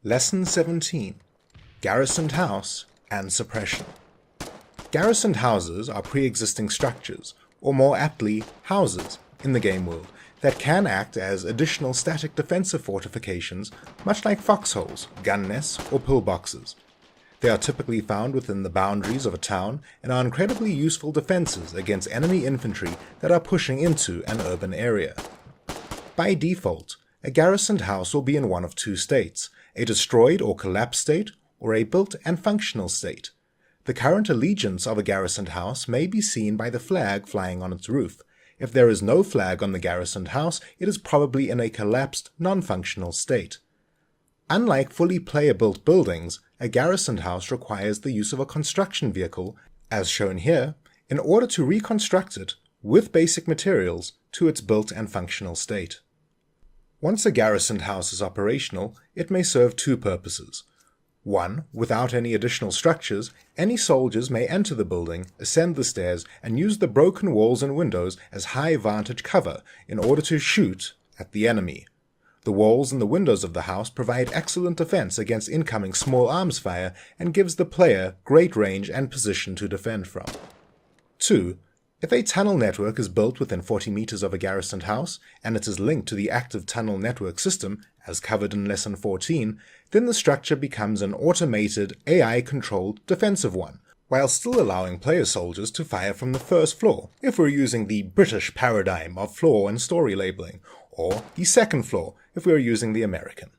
Lesson 17. Garrisoned House and Suppression. Garrisoned houses are pre-existing structures, or more aptly, houses, in the game world, that can act as additional static defensive fortifications, much like foxholes, gun nests, or pillboxes. They are typically found within the boundaries of a town and are incredibly useful defenses against enemy infantry that are pushing into an urban area. By default, a garrisoned house will be in one of two states, a destroyed or collapsed state, or a built and functional state. The current allegiance of a garrisoned house may be seen by the flag flying on its roof. If there is no flag on the garrisoned house, it is probably in a collapsed, non-functional state. Unlike fully player-built buildings, a garrisoned house requires the use of a construction vehicle, as shown here, in order to reconstruct it, with basic materials, to its built and functional state. Once a garrisoned house is operational, it may serve two purposes. 1. Without any additional structures, any soldiers may enter the building, ascend the stairs, and use the broken walls and windows as high vantage cover in order to shoot at the enemy. The walls and the windows of the house provide excellent defense against incoming small arms fire and gives the player great range and position to defend from. 2. If a tunnel network is built within 40 meters of a garrisoned house, and it is linked to the active tunnel network system, as covered in Lesson 14, then the structure becomes an automated, AI-controlled defensive one, while still allowing player soldiers to fire from the first floor, if we're using the British paradigm of floor and story labeling, or the second floor, if we're using the American.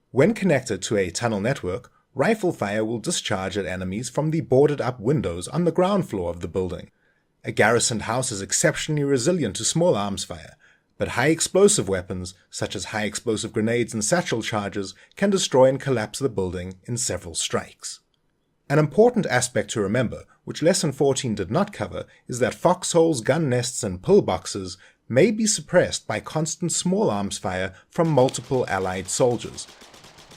When connected to a tunnel network, rifle fire will discharge at enemies from the boarded-up windows on the ground floor of the building. A garrisoned house is exceptionally resilient to small arms fire, but high explosive weapons, such as high explosive grenades and satchel charges, can destroy and collapse the building in several strikes. An important aspect to remember, which Lesson 14 did not cover, is that foxholes, gun nests, and pillboxes may be suppressed by constant small arms fire from multiple allied soldiers.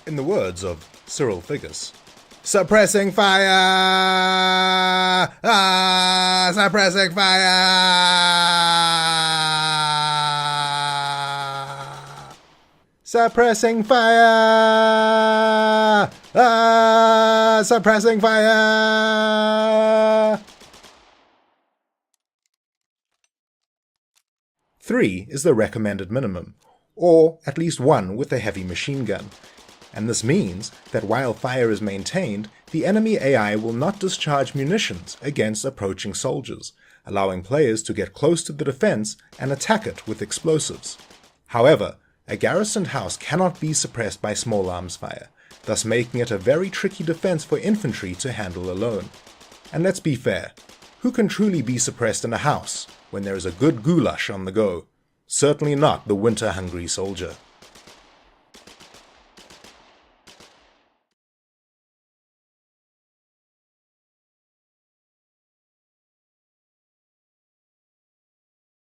In the words of Cyril Figgis, "Suppressing fire! Suppressing fire! Suppressing fire! Suppressing fire!" 3 is the recommended minimum, or at least one with a heavy machine gun. And this means that while fire is maintained, the enemy AI will not discharge munitions against approaching soldiers, allowing players to get close to the defense and attack it with explosives. However, a garrisoned house cannot be suppressed by small arms fire, thus making it a very tricky defense for infantry to handle alone. And let's be fair, who can truly be suppressed in a house when there is a good goulash on the go? Certainly not the winter-hungry soldier.